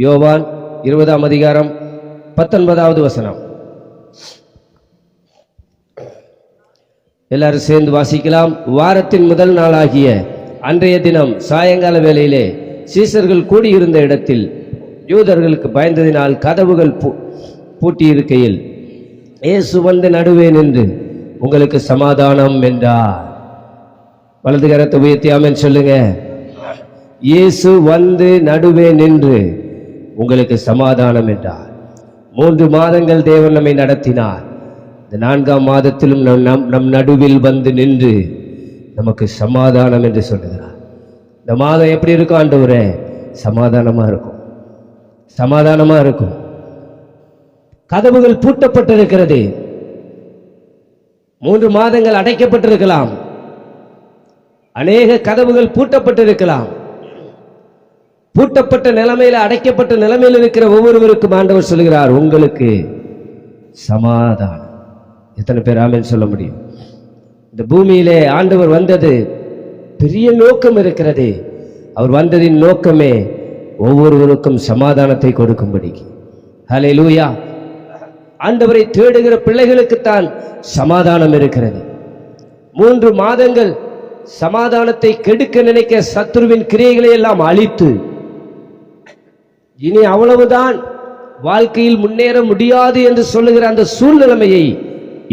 யோவான் 20ஆம் அதிகாரம் 19வது வசனம். எல்லாரும் சேர்ந்து வாசிக்கலாம். வாரத்தின் முதல் நாளாகிய அன்றைய தினம் சாயங்கால வேளையிலே சீசர்கள் கூடியிருந்த இடத்தில் யூதர்களுக்கு பயந்ததினால் கதவுகள் பூட்டியிருக்கையில் இயேசு வந்து நடுவே நின்று உங்களுக்கு சமாதானம் என்றார். வலது கரத்தை உயர்த்தி ஆமென் சொல்லுங்க. இயேசு வந்து நடுவே நின்று உங்களுக்கு சமாதானம் என்றார். 3 மாதங்கள் தேவன் நம்மை நடத்தினார். இந்த 4ஆம் மாதத்திலும் நம் நடுவில் வந்து நின்று நமக்கு சமாதானம் என்று சொல்லுகிறார். இந்த மாதம் எப்படி இருக்கும் ஆண்டவரே? சமாதானமா இருக்கும், சமாதானமா இருக்கும். கதவுகள் பூட்டப்பட்டிருக்கிறது. 3 மாதங்கள் அடைக்கப்பட்டிருக்கலாம். அநேக கதவுகள் பூட்டப்பட்டிருக்கலாம். பூட்டப்பட்ட நிலைமையில, அடைக்கப்பட்ட நிலைமையில் இருக்கிற ஒவ்வொருவருக்கும் ஆண்டவர் சொல்கிறார் உங்களுக்கு சமாதானம். எத்தனை பேர் ஆமென் சொல்ல முடியும்? இந்த பூமியிலே ஆண்டவர் வந்தது பெரிய நோக்கம் இருக்கிறது. அவர் வந்ததின் நோக்கமே ஒவ்வொருவருக்கும் சமாதானத்தை கொடுக்கும்படி. ஹல்லேலூயா. ஆண்டவரை தேடுகிற பிள்ளைகளுக்குத்தான் சமாதானம் இருக்கிறது. 3 மாதங்கள் சமாதானத்தை கெடுக்க நினைக்க சத்துருவின் கிரியைகளை எல்லாம் அழித்து இனி அவ்வளவுதான், வாழ்க்கையில் முன்னேற முடியாது என்று சொல்லுகிற அந்த சூழ்நிலைமையை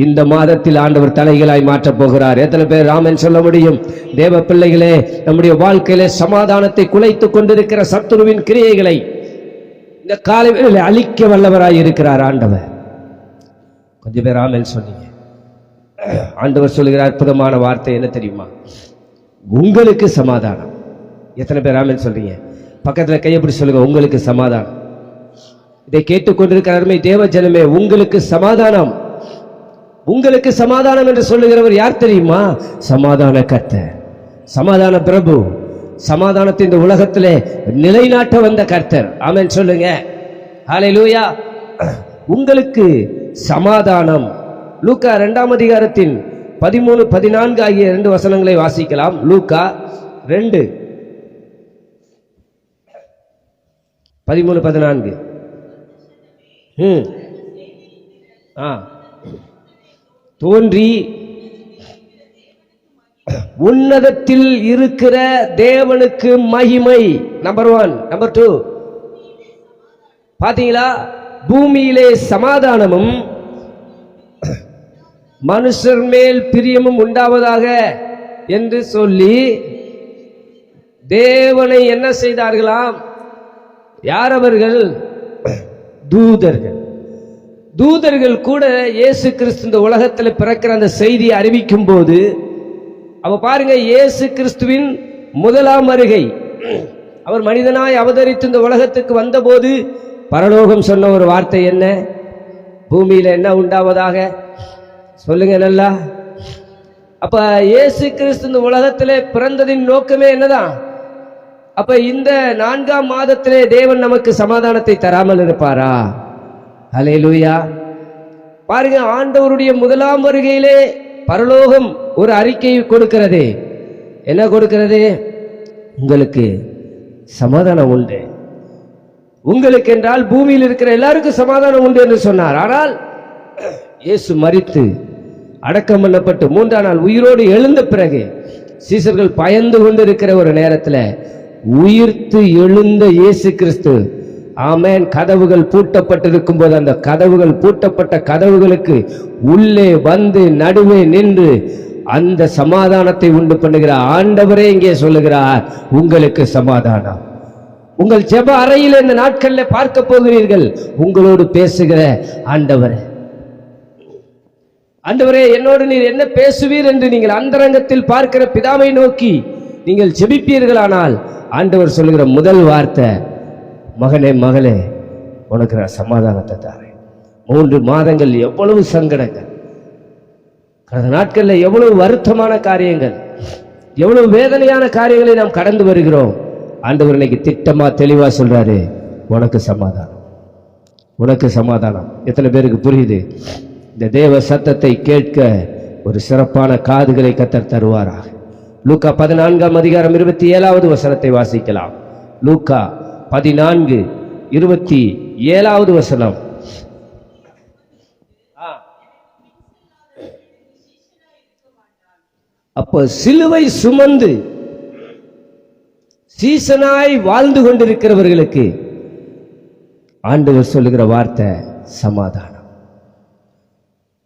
இந்த மாதத்தில் ஆண்டவர் தலைகளாய் மாற்றப் போகிறார். எத்தனை பேர் ஆமென் சொல்ல முடியும்? தேவ பிள்ளைகளே, நம்முடைய வாழ்க்கையிலே சமாதானத்தை குலைத்துக் கொண்டிருக்கிற சத்துருவின் கிரியைகளை இந்த காலையில் அழிக்க வல்லவராய் இருக்கிறார் ஆண்டவர். கொஞ்சம் பேர் ஆமென் சொன்னீங்க. ஆண்டவர் சொல்லுகிற அற்புதமான வார்த்தை என்ன தெரியுமா? உங்களுக்கு சமாதானம். எத்தனை பேர் ஆமென் சொல்றீங்க? பக்கத்துல கையப்படி சொல்லுங்க, உங்களுக்கு சமாதானம். இதை கேட்டுக்கொண்டிருக்கிற அருமை தேவ ஜனமே, உங்களுக்கு சமாதானம். உங்களுக்கு சமாதானம் என்று சொல்லுகிறவர் யார் தெரியுமா? சமாதான கர்த்தர், சமாதான பிரபு, சமாதானத்தின் இந்த உலகத்திலே நிலைநாட்ட வந்த கர்த்தர். ஆமென் சொல்லுங்க. ஹல்லேலூயா. உங்களுக்கு சமாதானம். லூக்கா 2ஆம் அதிகாரத்தின் 13, 14 ஆகிய 2 வசனங்களை வாசிக்கலாம். லூக்கா 2 13, 14. தோன்றி உன்னதத்தில் இருக்கிற தேவனுக்கு மகிமை. நம்பர் 1. நம்பர் 2, பாத்தீங்களா? பூமியிலே சமாதானமும் மனுஷர் மேல் பிரியமும் உண்டாவதாக என்று சொல்லி தேவனை என்ன செய்தார்களாம்? யார் அவர்கள்? தூதர்கள். தூதர்கள் கூட இயேசு கிறிஸ்து இந்த உலகத்தில் பிறக்கிற அந்த செய்தியை அறிவிக்கும் போது, அவ பாருங்க, இயேசு கிறிஸ்துவின் முதலாம் வருகை, அவர் மனிதனாய் அவதரித்து இந்த உலகத்துக்கு வந்தபோது பரலோகம் சொன்ன ஒரு வார்த்தை என்ன? பூமியில என்ன உண்டாவதாக? சொல்லுங்க நல்லா. அப்ப இயேசு கிறிஸ்து இந்த உலகத்திலே பிறந்ததின் நோக்கமே என்னதான்? அப்ப இந்த 4ஆம் மாதத்திலே தேவன் நமக்கு சமாதானத்தை தராமல் இருப்பாரா? ஹல்லேலூயா. பாருங்க, ஆண்டவருடைய முதலாம் வருகையிலே பரலோகம் ஒரு அறிக்கை கொடுக்கிறது. என்ன கொடுக்கிறது? உங்களுக்கு சமாதானம் உண்டு. உங்களுக்கு என்றால் பூமியில் இருக்கிற எல்லாருக்கும் சமாதானம் உண்டு என்று சொன்னார். ஆனால் இயேசு மரித்து அடக்கம் பண்ணப்பட்டு 3ஆம் நாள் உயிரோடு எழுந்த பிறகு சீசர்கள் பயந்து கொண்டிருக்கிற ஒரு நேரத்தில் உயிர்த்து எழுந்த இயேசு கிறிஸ்து, ஆமென், கதவுகள் பூட்டப்பட்டிருக்கும் போது அந்த கதவுகள், பூட்டப்பட்ட கதவுகளுக்கு உள்ளே வந்து நடுவே நின்று அந்த சமாதானத்தை உண்டு பண்ணுகிற ஆண்டவரே இங்கே சொல்லுகிறார் உங்களுக்கு சமாதானம். உங்கள் ஜெப அறையில் இந்த நாட்களில் பார்க்க போகிறீர்கள் உங்களோடு பேசுகிற ஆண்டவரே. ஆண்டவரே, என்னோடு நீர் என்ன பேசுவீர் என்று நீங்கள் அந்தரங்கத்தில் பார்க்கிற பிதாவை நோக்கி நீங்கள் ஜெபிப்பீர்களானால் ஆண்டவர் சொல்லுகிற முதல் வார்த்தை, மகனே மகளே, உனக்கு நான் சமாதானத்தை தாரேன். 3 மாதங்கள் எவ்வளவு சங்கடங்கள், கடந்த நாட்களில் எவ்வளவு வருத்தமான காரியங்கள், எவ்வளவு வேதனையான காரியங்களை நாம் கடந்து வருகிறோம். ஆண்டவர் இன்னைக்கு திட்டமா தெளிவா சொல்றாரு, உனக்கு சமாதானம், உனக்கு சமாதானம். எத்தனை பேருக்கு புரியுது? இந்த தேவ சத்தத்தை கேட்க ஒரு சிறப்பான காதுகளை கர்த்தர் தருவாராக. லூக்கா 14ஆம் அதிகாரம் 27வது வசனத்தை வாசிக்கலாம். லூக்கா 14, 27வது வசனம். அப்ப சிலுவை சுமந்து சீசனாய் வாழ்ந்து கொண்டிருக்கிறவர்களுக்கு ஆண்டவர் சொல்லுகிற வார்த்தை சமாதானம்.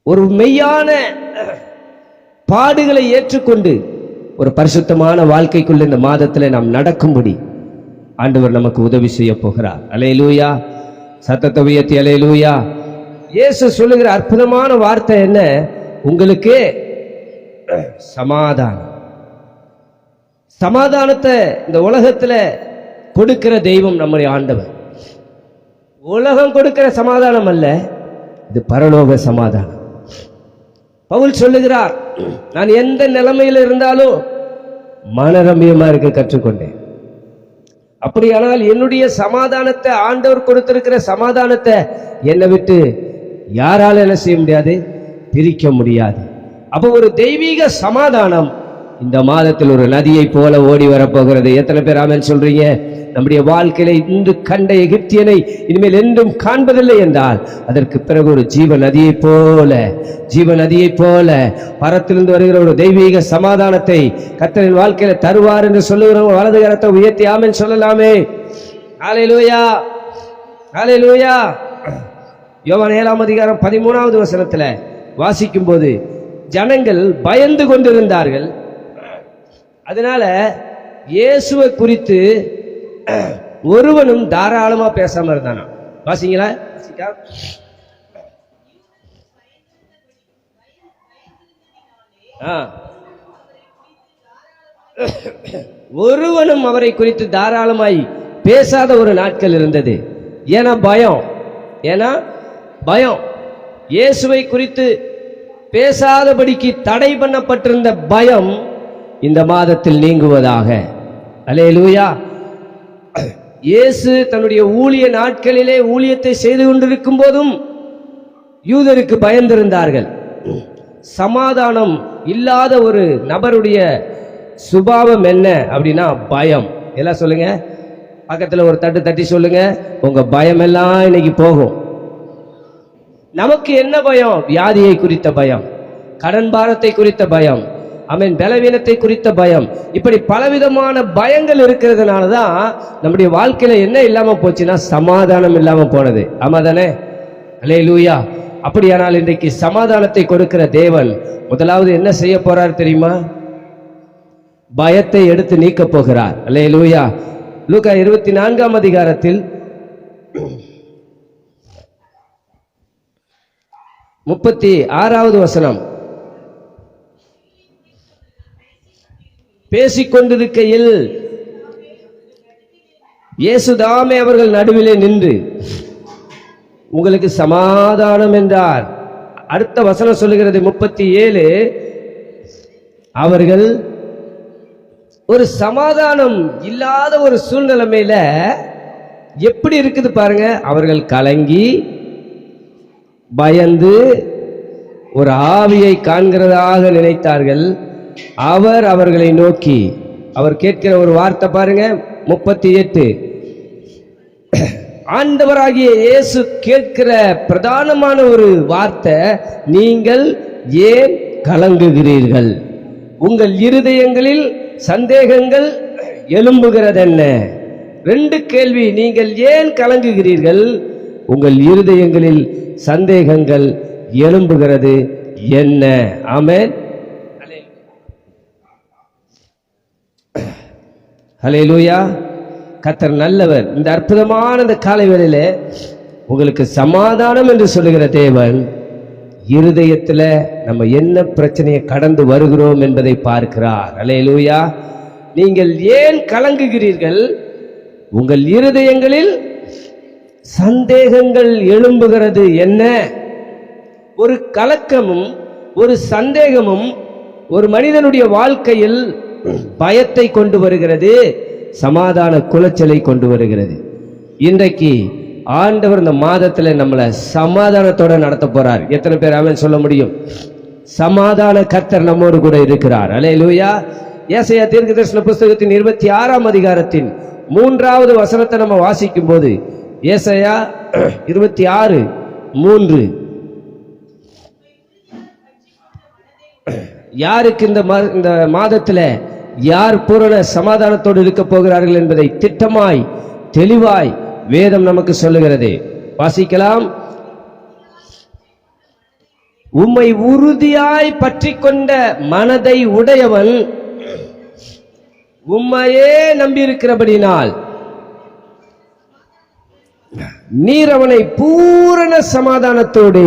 ஒரு மெய்யான பாடுகளை ஏற்றுக்கொண்டு ஒரு பரிசுத்தமான வாழ்க்கைக்குள்ள இந்த மாதத்தில் நாம் நடக்கும்படி ஆண்டவர் நமக்கு உதவி செய்ய போகிறார். அல்லேலூயா. சத்தத்தை உயர்த்தி அல்லேலூயா. இயேசு சொல்லுகிற அற்புதமான வார்த்தை என்ன? உங்களுக்கு சமாதானம். சமாதானத்தை இந்த உலகத்துல கொடுக்கிற தெய்வம் நம்முடைய ஆண்டவர். உலகம் கொடுக்கிற சமாதானம் அல்ல, இது பரலோக சமாதானம். பவுல் சொல்லுகிறார், நான் எந்த நிலைமையில் இருந்தாலும் மனரம்யமா இருக்க கற்றுக்கொண்டேன். அப்படியானால் என்னுடைய சமாதானத்தை, ஆண்டவர் கொடுத்திருக்கிற சமாதானத்தை என்னை விட்டு யாரால என்ன செய்ய முடியாது? பிரிக்க முடியாது. அப்போ ஒரு தெய்வீக சமாதானம் இந்த மாதத்தில் ஒரு நதியை போல ஓடி வரப்போகிறது. எத்தனை பேர் ஆமென் சொல்றீங்க? நம்முடைய வாழ்க்கையில இன்று கண்ட எகிப்தியனை இனிமேல் என்றும் காண்பதில்லை என்றால் அதற்கு பிறகு ஒரு ஜீவ நதியை போல பரத்திலிருந்து வருகிற ஒரு தெய்வீக சமாதானத்தை கர்த்தரின் வாழ்க்கையில தருவார் என்று சொல்லுகிறவங்க வலது கரத்தை உயர்த்தி ஆமென் சொல்லலாமே. ஹல்லேலூயா, ஹல்லேலூயா. யோவான் 7ஆம் அதிகாரம் 13வது வசனத்துல வாசிக்கும் போது ஜனங்கள் பயந்து கொண்டிருந்தார்கள். அதனால இயேசுவை குறித்து ஒருவனும் தாராளமா பேசாம இருந்தானா. வாசிங்களா? ஒருவனும் அவரை குறித்து தாராளமாய் பேசாத ஒரு நாட்கள் இருந்தது. ஏன்னா பயம். இயேசுவை குறித்து பேசாதபடிக்கு தடை பண்ணப்பட்டிருந்த பயம் இந்த மாதத்தில் நீங்குவதாக. அல்லேலூயா. இயேசு தன்னுடைய ஊழிய நாட்களிலே ஊழியத்தை செய்து கொண்டிருக்கும் போதும் யூதருக்கு பயந்திருந்தார்கள். சமாதானம் இல்லாத ஒரு நபருடைய சுபாவம் என்ன அப்படின்னா பயம். எல்லாம் சொல்லுங்க, பக்கத்துல ஒரு தட்டி சொல்லுங்க, உங்க பயம் எல்லாம் இன்னைக்கு போகும். நமக்கு என்ன பயம்? வியாதியை குறித்த பயம், கடன் பாரத்தை குறித்த பயம், பலவீனத்தை குறித்த பயம். இப்படி பலவிதமான பயங்கள் இருக்கிறதுனாலதான் நம்முடைய வாழ்க்கையில என்ன இல்லாம போச்சுன்னா சமாதானம் இல்லாம போனது. ஆமா தானே? அல்லேலூயா. அப்படியானால் இன்றைக்கு சமாதானத்தை கொடுக்கிற தேவன் முதலாவது என்ன செய்ய போறார் தெரியுமா? பயத்தை எடுத்து நீக்க போகிறார். அல்லேலூயா. லூக்கா 24ஆம் அதிகாரத்தில் 36வது வசனம். பேசிக்கொண்டிருக்கையில் இயேசுதாமே அவர்கள் நடுவிலே நின்று உங்களுக்கு சமாதானம் என்றார். அடுத்த வசனம் சொல்லுகிறது 37. அவர்கள் ஒரு சமாதானம் இல்லாத ஒரு சூழ்நிலைமையில எப்படி இருக்குது பாருங்க. அவர்கள் கலங்கி பயந்து ஒரு ஆவியை காண்கிறதாக நினைத்தார்கள். அவர் அவர்களை நோக்கி அவர் கேட்கிற ஒரு வார்த்தை பாருங்க 38. ஆண்டவராகிய இயேசு கேட்கிற பிரதானமான ஒரு வார்த்தை, நீங்கள் ஏன் கலங்குகிறீர்கள்? உங்கள் இருதயங்களில் சந்தேகங்கள் எழும்புகிறதென்ன? 2 கேள்வி. நீங்கள் ஏன் கலங்குகிறீர்கள்? உங்கள் இருதயங்களில் சந்தேகங்கள் எழும்புகிறது என்ன? ஆமென். ஹல்லேலூயா. கர்த்தர் நல்லவர். இந்த அற்புதமான இந்த காலை வேளையிலே உங்களுக்கு சமாதானம் என்று சொல்லுகிற தேவன் இருதயத்துல நம்ம என்ன பிரச்சனையை கடந்து வருகிறோம் என்பதை பார்க்கிறார். ஹல்லேலூயா. நீங்கள் ஏன் கலங்குகிறீர்கள்? உங்கள் இருதயங்களில் சந்தேகங்கள் எழும்புகிறது என்ன? ஒரு கலக்கமும் ஒரு சந்தேகமும் ஒரு மனிதனுடைய வாழ்க்கையில் பயத்தை கொண்டு வருகிறது, சமாதான குலைச்சலை கொண்டு வருகிறது. இன்றைக்கு ஆண்டவர் இந்த மாதத்துல நம்மளை சமாதானத்தோட நடத்த போறார். எத்தனை பேர் ஆமென் சொல்ல முடியும்? சமாதான கர்த்தர் நம்மோடு கூட இருக்கிறார். அல்லேலூயா. ஏசாயா தீர்க்கதரிசன புத்தகத்தின் 26ஆம் அதிகாரத்தின் 3வது வசனத்தை நம்ம வாசிக்கும் போது ஏசாயா 26:3. யாருக்கு இந்த மாதத்துல யார் பூரண சமாதானத்தோடு இருக்க போகிறார்கள் என்பதை திட்டமாய் தெளிவாய் வேதம் நமக்கு சொல்லுகிறது. வாசிக்கலாம். உம்மை உறுதியாய் பற்றி கொண்ட மனதை உடையவன் உம்மையே நம்பியிருக்கிறபடினால் நீர் அவனை பூரண சமாதானத்தோடு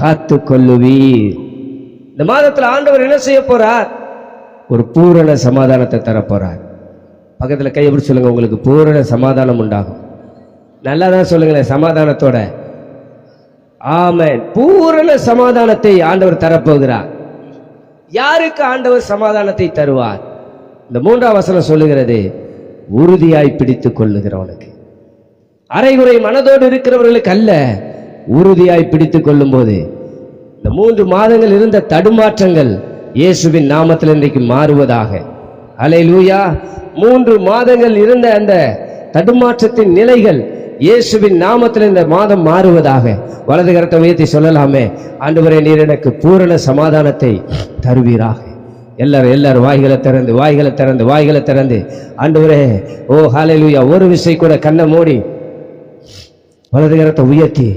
காத்து கொள்ளுவீர். இந்த மாதத்தில் ஆண்டவர் என்ன செய்ய போறார்? ஒரு பூரண சமாதானத்தை தரப்போறார். பக்கத்துல கையை பிடிச்சு சொல்லுங்க, உங்களுக்கு பூரண சமாதானம் உண்டாகும். நல்லா தான் சொல்லுங்களேன், சமாதானத்தோட. ஆமென். பூரண சமாதானத்தை ஆண்டவர் தரப்போகிறார். யாருக்கு ஆண்டவர் சமாதானத்தை தருவார்? இந்த 3ஆம் வசனம் சொல்லுகிறது, உறுதியாய் பிடித்துக் கொள்ளுகிறவனுக்கு. அரைகுறை மனதோடு இருக்கிறவர்களுக்கு அல்ல, உறுதியாய் பிடித்துக் கொள்ளும் போது இந்த 3 மாதங்கள் இருந்த தடுமாற்றங்கள் இயேசுவின் நாமத்தில் இன்றைக்கு மாறுவதாக. அல்லேலூயா. 3 மாதங்கள் இருந்த அந்த தடுமாற்றத்தின் நிலைகள் இயேசுவின் நாமத்தில் இந்த மாதம் மாறுவதாக. வலது கரத்தை உயர்த்தி சொல்லலாமே, ஆண்டவரே நீர் எனக்கு பூரண சமாதானத்தை தருவீராக. எல்லாரும் வாய்களை திறந்து ஆண்டவரே, ஓ ஹல்லேலூயா, ஒரு விசை கூட கண்ணை மூடி வலது கரத்தை உயர்த்தி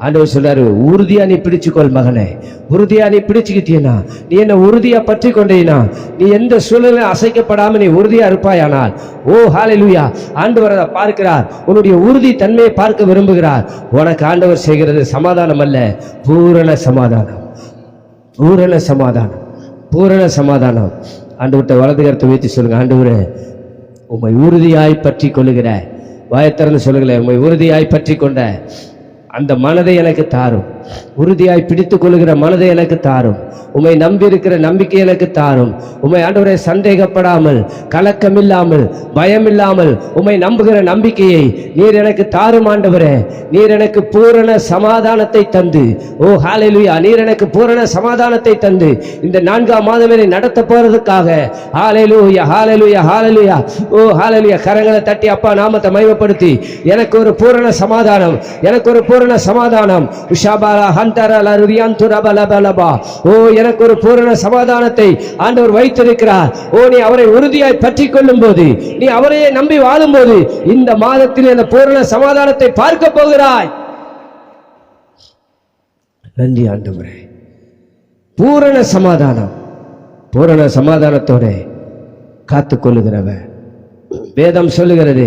ஆண்டவர் சொல்றாரு, உறுதியா நீ பிடிச்சுக்கொள் மகனே. உறுதியா நீ பிடிச்சுக்கிட்டீனா, நீ என்ன உறுதியா பற்றி கொண்டீனா, நீ எந்த சூழ்நிலை அசைக்கப்படாம நீ உறுதியா இருப்பாயானால், ஓ ஹல்லேலூயா, ஆண்டவர் அதை பார்க்கிறார். உன்னுடைய உறுதி தன்மையை பார்க்க விரும்புகிறார். உனக்கு ஆண்டவர் செய்கிறது சமாதானம் அல்ல, பூரண சமாதானம். பூரண சமாதானம், பூரண சமாதானம். ஆண்டவர்கிட்ட வலது கரத்தை உயர்த்தி சொல்லுங்க, ஆண்டவரே உம்மை உறுதியாய் பற்றி கொள்ளுகிற, வாயத்திறந்து சொல்லுங்களேன், உம்மை உறுதியாய் பற்றி கொண்ட அந்த மனதை எனக்கு தாரும். உறுதியாய் பிடித்துக் கொள்ளுகிற மனதை எனக்கு தாரும். உம்மை நம்பி இருக்கிற நம்பிக்கை எனக்கு தாரும். உம்மை ஆண்டவரே சந்தேகப்படாமல், கலக்கம் இல்லாமல், பயம் இல்லாமல் உம்மை நம்புகிற நம்பிக்கையை நீர் எனக்கு தாரும் ஆண்டவரே. நீர் எனக்கு பூரண சமாதானத்தை தந்து, ஓ ஹல்லேலூயா, நீர் எனக்கு பூரண சமாதானத்தை தந்து இந்த 4ஆம் மாதமே நடத்த போறதுக்காக ஹல்லேலூயா, ஹல்லேலூயா, ஹல்லேலூயா, ஓ ஹல்லேலூயா. கரங்களை தட்டி அப்பா நாமத்தை மகிமைப்படுத்தி, எனக்கு ஒரு பூரண சமாதானம், எனக்கு ஒரு பூரண சமாதானம். ஓ எனக்கு ஒரு பூரண சமாதானத்தை ஆண்டவர் வைத்திருக்கிறார். ஓ நீ அவரை உறுதியாய் பற்றி கொள்ளும் போது, நீ அவரையே நம்பி வாழும் போது இந்த மாதத்தில் அந்த பூரண சமாதானத்தை பார்க்க போகிறாய். நன்றி ஆண்டவரே. பூரண சமாதானம், பூரண சமாதானத்தோட காத்துக் கொள்ளுகிறவர். வேதம் சொல்லுகிறது,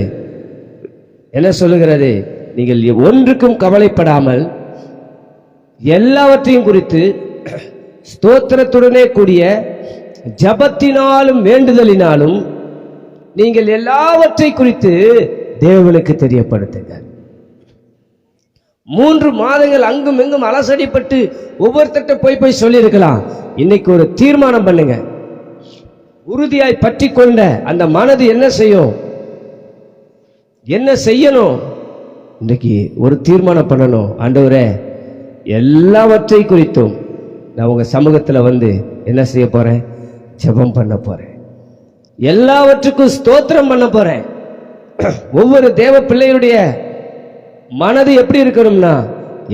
என்ன சொல்லுகிறது? நீங்கள் ஒன்றுக்கும் கவலைப்படாமல் எல்லாவற்றையும் குறித்து ஸ்தோத்திரத்துடனே கூடிய ஜபத்தினாலும் வேண்டுதலினாலும் நீங்கள் எல்லாவற்றை குறித்து தேவனுக்கு தெரியப்படுத்துங்க. 3 மாதங்கள் அங்கும் எங்கும் அலசடிப்பட்டு ஒவ்வொருத்தட்ட போய் சொல்லியிருக்கலாம். இன்னைக்கு ஒரு தீர்மானம் பண்ணுங்க. உறுதியாய் பற்றி கொண்ட அந்த மனது என்ன செய்யும்? என்ன செய்யணும்? இன்றைக்கு ஒரு தீர்மானம் பண்ணணும். ஆண்டவரே எல்லாவற்றை குறித்தும் நான் உங்க சமூகத்தில் வந்து என்ன செய்ய போறேன்? ஜெபம் பண்ண போறேன். எல்லாவற்றுக்கும் ஸ்தோத்திரம் பண்ண போறேன். ஒவ்வொரு தேவ பிள்ளைகளுடைய மனது எப்படி இருக்கணும்னா,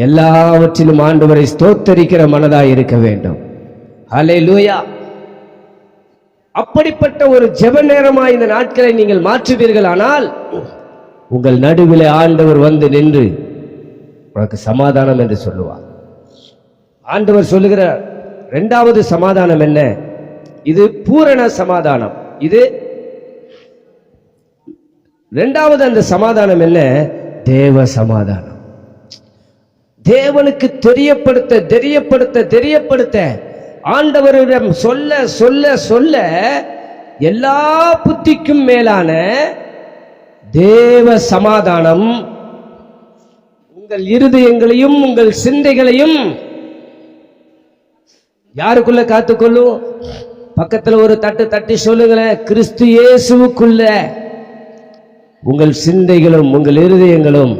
எல்லாவற்றிலும் ஆண்டவரை ஸ்தோத்தரிக்கிற மனதாய் இருக்க வேண்டும். ஹல்லேலூயா. அப்படிப்பட்ட ஒரு ஜெப நேரமாய் இந்த நாட்களை நீங்கள் மாற்றுவீர்கள். ஆனால் உங்கள் நடுவில் ஆண்டவர் வந்து நின்று உனக்கு சமாதானம் என்று சொல்லுவார். ஆண்டவர் சொல்லுகிற 2வது சமாதானம் என்ன? இது பூரண சமாதானம். இது 2வது அந்த சமாதானம் என்ன? தேவ சமாதானம். தேவனுக்கு தெரியப்படுத்த ஆண்டவரிடம் சொல்ல சொல்ல சொல்ல எல்லா புத்திக்கும் மேலான தேவ சமாதானம் உங்கள் இருதயங்களையும் உங்கள் சிந்தைகளையும் யாருக்குள்ள காத்துக்கொள்ளும்? பக்கத்துல ஒரு தட்டி சொல்லுங்களேன், கிறிஸ்து இயேசுவுக்குள்ள உங்கள் சிந்தைகளும் உங்கள் இருதயங்களும்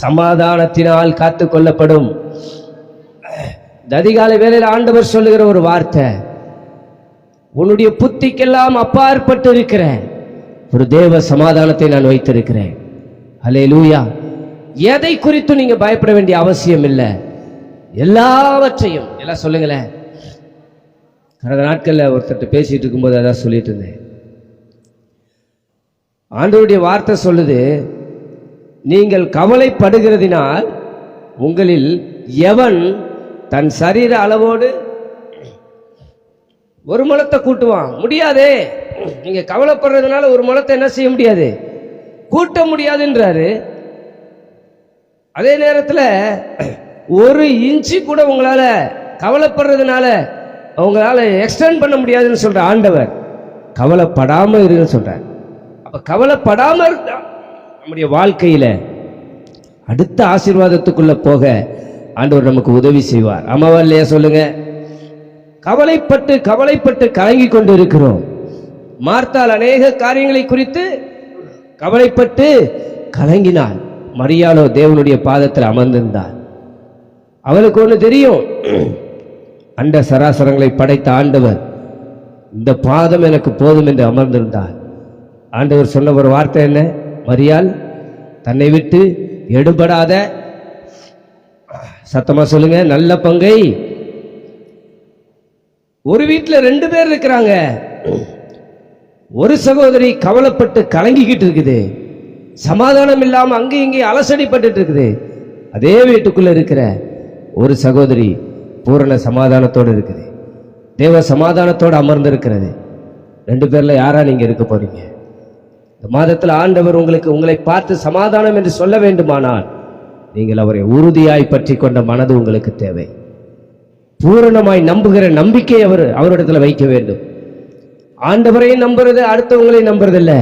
சமாதானத்தினால் காத்துக்கொள்ளப்படும். இந்த அதிகாலை வேளையில் ஆண்டவர் சொல்லுகிற ஒரு வார்த்தை, உன்னுடைய புத்திக்கெல்லாம் அப்பாற்பட்டு இருக்கிற ஒரு தேவ சமாதானத்தை நான் வைத்திருக்கிறேன். அல்லேலூயா. எதை குறித்து நீங்க பயப்பட வேண்டிய அவசியம் இல்லை. எல்லாவற்றையும் எல்லாம் சொல்லுங்களேன். கடந்த நாட்கள்ல ஒருத்தர் பேசிட்டு இருக்கும்போது அதான் சொல்லிட்டு இருந்தேன். ஆண்டவருடைய வார்த்தை சொல்லுது, நீங்கள் கவலைப்படுகிறதினால் உங்களில் எவன் தன் சரீர அளவோடு ஒரு முழத்தை கூட்டுவான்? முடியாதே. நீங்க கவலைப்படுறதுனால ஒரு முழத்தை என்ன செய்ய முடியாது, கூட்ட முடியாதுன்றாரு. அதே நேரத்தில் ஒரு இன்ச்சு கூட உங்களால கவலைப்படுறதுனால உங்களால எக்ஸ்டெண்ட் பண்ண முடியாதுன்னு சொல்ற ஆண்டவர் கவலைப்படாம இருன்னு சொல்றார். அப்ப கவலைப்படாம இருந்தா நம்முடைய வாழ்க்கையில அடுத்த ஆசீர்வாதத்துக்குள்ள போக ஆண்டவர் நமக்கு உதவி செய்வார். ஆமாவா இல்லையா சொல்லுங்க. கவலைப்பட்டு கவலைப்பட்டு கலங்கி கொண்டு இருக்கிறோம். மார்த்தாள் அநேக காரியங்களை குறித்து கவலைப்பட்டு கலங்கினாள். மரியாளோ தேவனுடைய பாதத்தில் அமர்ந்திருந்தாள். அவளுக்கு ஒன்று தெரியும், அண்ட சராசரங்களை படைத்த ஆண்டவர் இந்த பாதம் எனக்கு போதும் என்று அமர்ந்திருந்தார். ஆண்டவர் சொன்ன ஒரு வார்த்தை என்ன? மரியாள் தன்னை விட்டு எடுபடாத, சத்தமா சொல்லுங்க, நல்ல பங்கை. ஒரு வீட்டில் 2 பேர் இருக்கிறாங்க. ஒரு சகோதரி கவலைப்பட்டு கலங்கிக்கிட்டு இருக்குது, சமாதானம் இல்லாம அங்கே இங்கே அலசடிப்பட்டு இருக்குது. அதே வீட்டுக்குள்ள இருக்கிற ஒரு சகோதரி பூரண சமாதானத்தோடு இருக்குது, தேவ சமாதானத்தோடு அமர்ந்து இருக்கிறது. 2 பேர்ல யாரா நீங்க இருக்க போறீங்க? இந்த மாதத்தில் ஆண்டவர் உங்களை பார்த்து சமாதானம் என்று சொல்ல வேண்டுமானால் நீங்கள் அவரை உறுதியாய் பற்றி கொண்ட மனது உங்களுக்கு தேவை. பூரணமாய் நம்புகிற நம்பிக்கை அவரிடத்துல வைக்க வேண்டும். ஆண்டவரையும் நம்புறது, அடுத்தவங்களை நம்புறது இல்ல.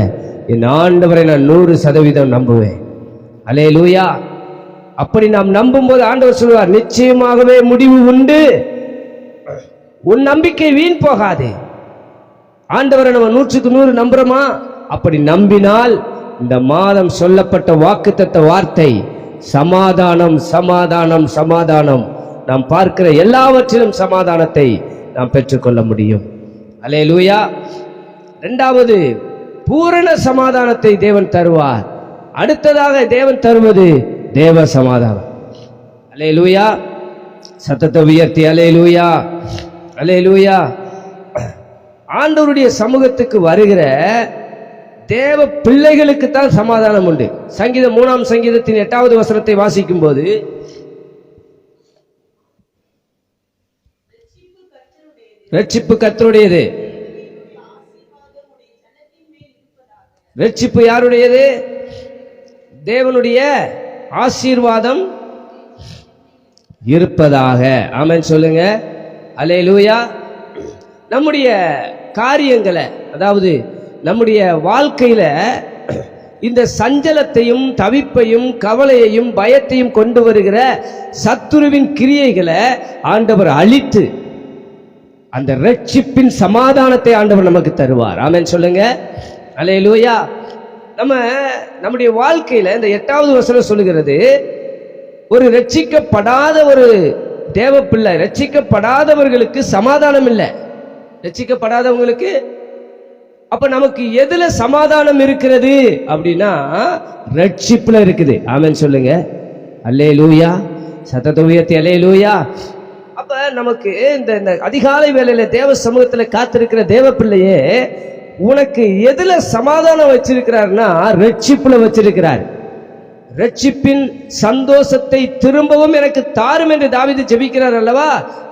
என் ஆண்டவரை நான் 100% நம்புவேன். அல்லேலூயா. அப்படி நாம் நம்பும் போது ஆண்டவர் சொல்வார், நிச்சயமாகவே முடிவு உண்டு, உன் நம்பிக்கை வீண் போகாது. ஆண்டவரை நம்ம 100க்கு 100 நம்புறோமா? அப்படி நம்பினால் இந்த மாதம் சொல்லப்பட்ட வாக்குத்தத்த வார்த்தை சமாதானம் சமாதானம் சமாதானம், நாம் பார்க்கிற எல்லாவற்றிலும் சமாதானத்தை நாம் பெற்றுக்கொள்ள முடியும். அல்லேலூயா. 2வது, பூரண சமாதானத்தை தேவன் தருவார். அடுத்ததாக தேவன் தருவது தேவ சமாதானம். அல்லேலூயா. சத்தத்தை உயர்த்தி அல்லேலூயா அல்லேலூயா. ஆண்டவருடைய சமூகத்துக்கு வருகிற தேவ பிள்ளைகளுக்கு தான் சமாதானம் உண்டு. சங்கீதம் 3ஆம் சங்கீதத்தின் 8வது வசனத்தை வாசிக்கும் போது, ரட்சிப்பு கர்த்தருடையது. ரட்சிப்பு யாருடையது? தேவனுடைய ஆசீர்வாதம் இருப்பதாக. ஆமென் சொல்லுங்க. அல்லேலூயா. நம்முடைய காரியங்களை, அதாவது நம்முடைய வாழ்க்கையில இந்த சஞ்சலத்தையும் தவிப்பையும் கவலையையும் பயத்தையும் கொண்டு வருகிற சத்துருவின் கிரியைகளை ஆண்டவர் அழித்து அந்த ரட்சிப்பின் சமாதானத்தை ஆண்டவர் நமக்கு தருவார். ஆமென் சொல்லுங்க. அல்லேலூயா. நம்முடைய வாழ்க்கையில இந்த 8வது வசனம் சொல்லுகிறது, ஒரு ரட்சிக்கப்படாத ஒரு தேவ பிள்ளை, ரட்சிக்கப்படாதவர்களுக்கு சமாதானம் இல்லை. ரட்சிக்கப்படாதவங்களுக்கு அப்ப நமக்கு எதுல சமாதானம் இருக்கிறது அப்படின்னா ரட்சிப்புல இருக்குது. ஆமென் சொல்லுங்க. அல்லேலூயா. சத்தத்தை உயர்த்தி அல்லேலூயா. அப்ப நமக்கு இந்த அதிகாலை வேளையில தேவ சமூகத்துல காத்திருக்கிற தேவ பிள்ளையே, உனக்கு எதுல சமாதானம் வச்சிருக்கிறார்னா ரட்சிப்புல வச்சிருக்கிறார். ரட்சிப்பின் சந்தோஷத்தை திரும்பவும் எனக்கு தாரும் என்று தாவீது ஜெபிக்கிறார் அல்லவா?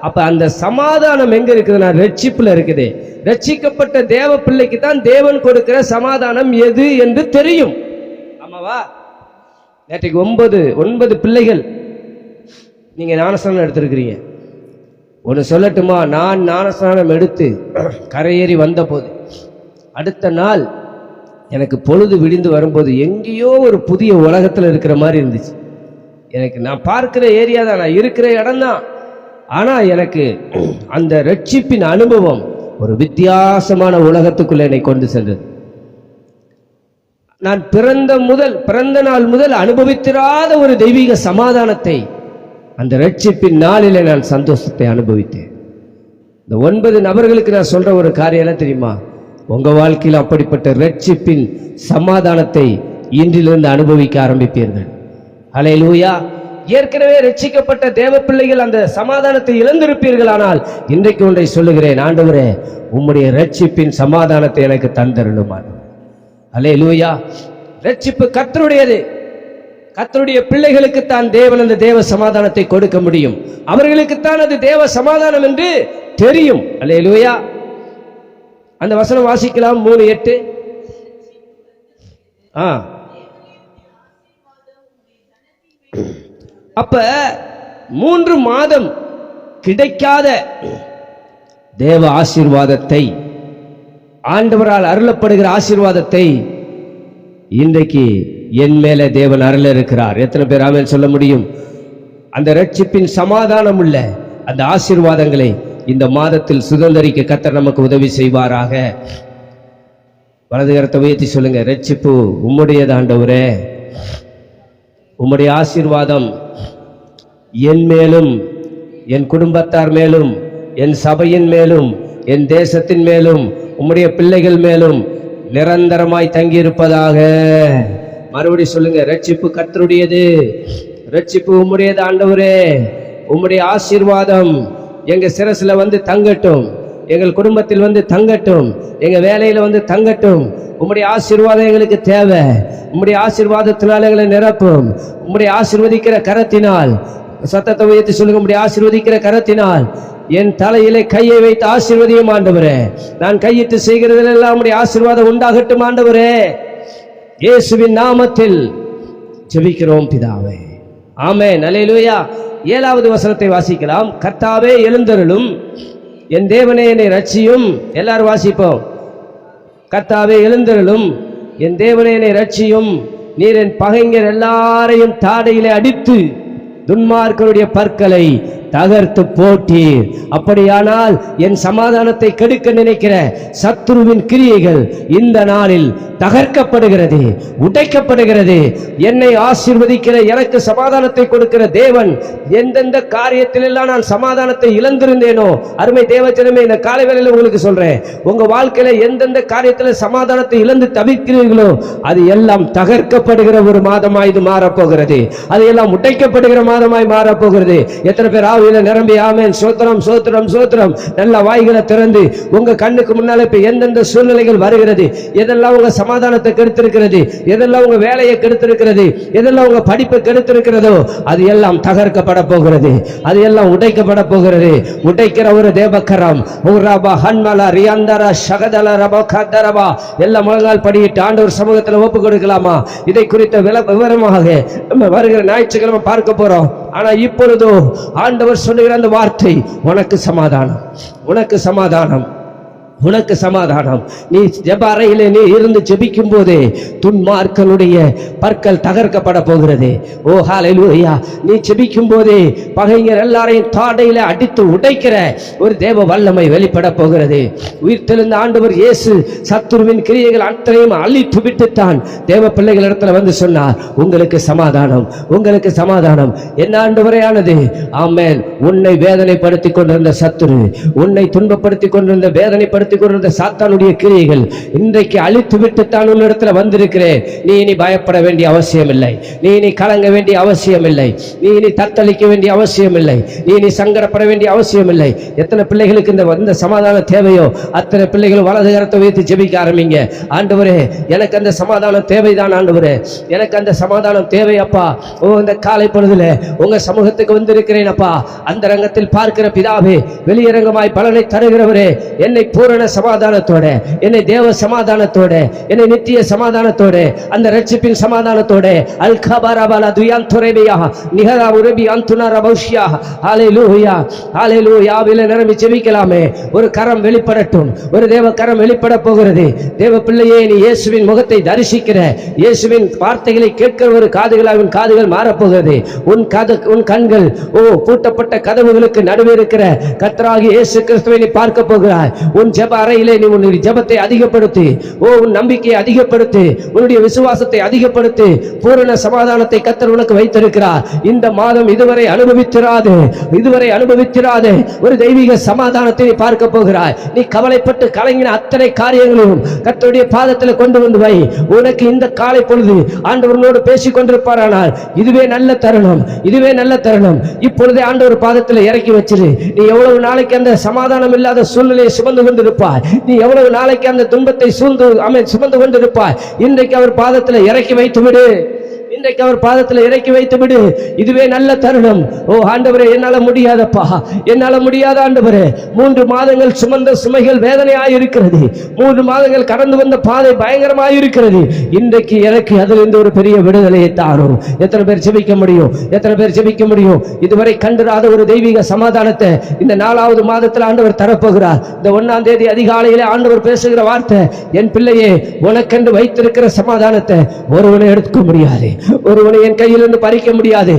அப்ப அந்த சமாதானம் எங்க இருக்குதுன்னா ரட்சிப்புல இருக்குது. ரட்சிக்கப்பட்ட தேவ பிள்ளைக்கு தான் தேவன் கொடுக்கிற சமாதானம் எது என்று தெரியும். ஆமாவா? நேற்றைக்கு 9 பிள்ளைகள் நீங்க ஞானஸ்நானம் எடுத்திருக்கிறீங்க. ஒன்று சொல்லட்டுமா? நான் ஞானஸ்நானம் எடுத்து கரையேறி வந்த போது அடுத்த நாள் எனக்கு பொழுது விடிந்து வரும்போது எங்கேயோ ஒரு புதிய உலகத்தில் இருக்கிற மாதிரி இருந்துச்சு. நான் பார்க்கிற ஏரியா தான், நான் இருக்கிற இடம் தான். ஆனால் எனக்கு அந்த ரட்சிப்பின் அனுபவம் ஒரு வித்தியாசமான உலகத்துக்குள்ள என்னை கொண்டு சென்றது. நான் பிறந்த நாள் முதல் அனுபவித்திராத ஒரு தெய்வீக சமாதானத்தை அந்த ரட்சிப்பின் நாளிலே நான் சந்தோஷத்தை அனுபவித்தேன். இந்த 9 நபர்களுக்கு நான் சொல்ற ஒரு காரியம் என்ன தெரியுமா? உங்க வாழ்க்கையில் அப்படிப்பட்ட ரட்சிப்பின் சமாதானத்தை இன்றிலிருந்து அனுபவிக்க ஆரம்பிப்பீர்கள். ஹல்லேலூயா. ஏற்கனவே ரட்சிக்கப்பட்ட தேவ பிள்ளைகள் அந்த சமாதானத்தை இழந்திருப்பீர்களானால் இன்றைக்கு ஒன்றை சொல்லுகிறேன், ஆண்டவரே உம்முடைய ரட்சிப்பின் சமாதானத்தை எனக்கு தந்தருளும். ஹல்லேலூயா. ரட்சிப்பு கர்த்தருடையது. கர்த்தருடைய பிள்ளைகளுக்குத்தான் தேவன் அந்த தேவ சமாதானத்தை கொடுக்க முடியும். அவர்களுக்குத்தான் அது தேவ சமாதானம் என்று தெரியும். ஹல்லேலூயா. அந்த வசனம் வாசிக்கலாம், 3:8. அப்ப 3 மாதம் கிடைக்காத தேவ ஆசீர்வாதத்தை, ஆண்டவரால் அருளப்படுகிற ஆசீர்வாதத்தை இன்றைக்கு என் மேல தேவன் அருள இருக்கிறார். எத்தனை பேர் ஆமென் சொல்ல முடியும்? அந்த ரட்சிப்பின் சமாதானம் உள்ள அந்த ஆசீர்வாதங்களை இந்த மாதத்தில் சுதந்தரிக்க கர்த்தர் நமக்கு உதவி செய்வாராக. வலது கரத்தை உயர்த்தி சொல்லுங்க, ரட்சிப்பு உம்முடையது ஆண்டவரே. உம்முடைய ஆசீர்வாதம் என் மேலும், என் குடும்பத்தார் மேலும், என் சபையின் மேலும், என் தேசத்தின் மேலும், உம்முடைய பிள்ளைகள் மேலும் நிரந்தரமாய் தங்கியிருப்பதாக. மறுபடி சொல்லுங்க, ரட்சிப்பு கர்த்தருடையது, ரட்சிப்பு உம்முடையது ஆண்டவரே. உம்முடைய ஆசீர்வாதம் எங்க சிரசுல வந்து தங்கட்டும், எங்கள் குடும்பத்தில் வந்து தங்கட்டும், எங்க வேலையில வந்து தங்கட்டும். உம்முடைய ஆசீர்வாதம் எங்களுக்கு தேவை. உம்முடைய ஆசீர்வாதத்தினால் எங்களை நிரப்பும். உம்முடைய ஆசீர்வதிக்கிற கரத்தினால், சத்தத்தை உயர்த்தி சொல்லுங்க, உம்முடைய ஆசீர்வதிக்கிற கரத்தினால் என் தலையிலே கையை வைத்து ஆசீர்வதியும் ஆண்டவரே. நான் கையிட்டு செய்கிறதிலெல்லாம் உம்முடைய ஆசீர்வாதம் உண்டாகட்டும் ஆண்டவரே. இயேசுவின் நாமத்தில் ஜெபிக்கிறோம் பிதாவே, ஆமென். அல்லேலூயா. 7வது வசனத்தை வாசிக்கலாம். கர்த்தாவே எழுந்தருளும், என் தேவனே என்னை ரட்சியும். எல்லாரும் வாசிப்போம். கர்த்தாவே எழுந்தருளும், என் தேவனே என்னை ரட்சியும். நீர் என் பகைஞர் எல்லாரையும் தாடையிலே அடித்து துன்மார்க்கருடைய பற்களை தகர்த்து போட்டீர். அப்படியானால் என் சமாதானத்தை கெடுக்க நினைக்கிற சத்துருவின் கிரியைகள் இந்த நாளில் தகர்க்கப்படுகிறது, உடைக்கப்படுகிறது. என்னை ஆசீர்வதிக்கிற, எனக்கு சமாதானத்தை கொடுக்கிற தேவன், எந்தெந்த காரியத்திலெல்லாம் நான் சமாதானத்தை இழந்திருந்தேனோ, அருமை தேவஜனமே, இந்த காலை வேளையில உங்களுக்கு சொல்றேன், உங்க வாழ்க்கையில எந்தெந்த காரியத்தில் சமாதானத்தை இழந்து தவிர்க்கிறீர்களோ அது எல்லாம் தகர்க்கப்படுகிற ஒரு மாதமாய் இது மாறப்போகிறது. அது எல்லாம் உடைக்கப்படுகிற மாதமாய் மாறப்போகிறது. எத்தனை பேர் ஆவியில நிரம்பி ஆமென் சோத்திரம் சோத்திரம் சோத்திரம் நல்ல வாய்களை திறந்து உங்க கண்ணுக்கு முன்னால இப்ப எந்தெந்த சூழ்நிலைகள் வருகிறது, எதெல்லாம் உங்க சமாதானத்தை கெடுத்திருக்கிறது, எதெல்லாம் உங்க வேலையை கெடுத்திருக்கிறது, எதெல்லாம் உங்க படிப்பை கெடுத்திருக்கிறதோ அது எல்லாம் தகர்க்கப்பட போகிறது, அது எல்லாம் உடைக்கப்பட போகிறது. உடைக்கிற ஒரு தேவக்கரம் எல்லாம் முழங்கால் படியிட்டு ஆண்டவர் சமூகத்தில் ஒப்பு கொடுக்கலாமா? இதை குறித்த விவரமாக வருகிற ஞாயிற்றுக்கிழமை பார்க்க போறோம். ஆனா இப்பொழுதோ ஆண்டவர் சொல்லுகிற அந்த வார்த்தை, உனக்கு சமாதானம், உனக்கு சமாதானம், உனக்கு சமாதானம். நீ ஜெப அறையிலே நீ இருந்து ஜெபிக்கும் போதே துன்மார்க்கனுடைய பற்கள் தகர்க்கப்பட போகிறது. ஓ ஹல்லேலூயா. நீ ஜெபிக்கும் போதே பகைஞர் எல்லாரையும் தாடையில அடித்து உடைக்கிற ஒரு தேவ வல்லமை வெளிப்பட போகிறது. உயிர்த்தெழுந்த ஆண்டவர் இயேசு சத்துருவின் கிரியைகள் அத்தனையும் அழித்து விட்டுத்தான் தேவ பிள்ளைகள் இடத்துல வந்து சொன்னார், உங்களுக்கு சமாதானம், உங்களுக்கு சமாதானம். என்ன ஆண்டவரையானது? ஆமென். உன்னை வேதனைப்படுத்திக் கொண்டிருந்த சத்துரு, உன்னை துன்பப்படுத்திக் கொண்டிருந்த வேதனைப்படுத்தி கொண்டிருந்த சாத்தானுடைய கிரியைகள் இன்றைக்கு அழித்து விட்டுத்தான் உன்னிடத்துல வந்திருக்கிறேன். நீ இனி பயப்பட வேண்டிய அவசியம் இல்லை, நீ இனி கலங்க வேண்டிய அவசியம் இல்லை, நீ இனி தத்தளிக்க வேண்டிய அவசியம் இல்லை, நீ இனி சங்கடப்பட வேண்டிய அவசியம் இல்லை. எத்தனை பிள்ளைகளுக்கு இந்த சமாதானம் தேவையோ அத்தனை பிள்ளைகளும் வலது கரத்தை வைத்து ஜெபிக்க ஆரம்பிங்க. ஆண்டவரே, எனக்கு அந்த சமாதானம் தேவைதான் ஆண்டவரே, எனக்கு அந்த சமாதானம் தேவை அப்பா. ஓ, இந்த காலை பொழுதுல உங்க சமூகத்துக்கு வந்திருக்கிறேன் அப்பா. அந்த ரங்கத்தில் பார்க்கிற பிதாவே, வெளியரங்கமாய் பலனை தருகிறவரே, என்னை பூரண சமாதானத்தோட, என்னை தேவ சமாதானத்தோட, என்னை நித்திய சமாதானத்தோட, அந்த ரட்சிப்பின் சமாதானத்தோட அல்கபரபல துயந்துரபியா நிஹரா உரபி அந்துனா ரபௌஷியா. ஹல்லேலூயா, ஹல்லேலூயா. ஆவியிலே நிரம்பி ஜெபிக்கலாமே. ஒரு கரம் வெளிப்படட்டும், ஒரு தேவ கரம் வெளிப்பட போகிறது. தேவ பிள்ளையே, நீ இயேசுவின் முகத்தை தரிசிக்கிற, இயேசுவின் வார்த்தைகளை கேட்கிற ஒரு காதுகளாக உன் காதுகள் மாறப்போகிறது. உன் கண்கள் பூட்டப்பட்ட கதவுகளுக்கு நடுவே இருக்கிற கர்த்தராகிய இயேசு கிறிஸ்துவை நீ பார்க்க போகிறாய். உன் ஜெப ஜெப அறையிலே நீ உன்னுடைய ஜெபத்தை அதிகப்படுத்து, உன் நம்பிக்கையை அதிகப்படுத்து, உன்னுடைய விசுவாசத்தை அதிகப்படுத்து. பூரண சமாதானத்தை கர்த்தர் உனக்கு வைத்திருக்கிறார். இந்த மாதம் இதுவரை அனுபவித்திராதே ஒரு தெய்வீக சமாதானத்தை நீ பார்க்க போகிறாய். நீ கவலைப்பட்டு கலங்கின அத்தனை காரியங்களையும் கர்த்தருடைய பாதத்தில் கொண்டு வந்து வை. உனக்கு இந்த காலை பொழுது ஆண்டவரோடு பேசிக் கொண்டிருப்பாரானால் இதுவே நல்ல தருணம். இப்பொழுதே ஆண்டவர் பாதத்தில் இறக்கி வச்சிரு. நீ எவ்வளவு நாளைக்கு அந்த சமாதானம் இல்லாத சூழ்நிலையை சுமந்து கொண்டிருப்பாய், நீ எவ்வளவு நாளைக்கு அந்த துன்பத்தை சுமந்து கொண்டிருப்பாய், இன்றைக்கு அவர் பாதத்தில் இறக்கி வைத்து விடு. இதுவே நல்ல தருணம். ஆண்டவரே, என்னால முடியாத ஆண்டவரே, 3 மாதங்கள் சுமந்த சுமைகள் வேதனையாயிருக்கிறது. 3 மாதங்கள் கடந்து வந்த பாதை பயங்கரமாயிருக்கிறது. இன்றைக்கு எனக்கு அதிலிருந்து ஒரு பெரிய விடுதலையை தாரும். எத்தனை பேர் ஜெபிக்க முடியும்? இதுவரை கண்டிராத ஒரு தெய்வீக சமாதானத்தை இந்த 4வது மாதத்தில் ஆண்டவர் தரப்போகிறார். இந்த 1ஆம் தேதி அதிகாலையிலே ஆண்டவர் பேசுகிற வார்த்தை, என் பிள்ளையே, உனக்கென்று வைத்திருக்கிற சமாதானத்தை ஒருவனை எடுக்க முடியாது, ஒருவனை என் கையிலிருந்து பறிக்க முடியாது.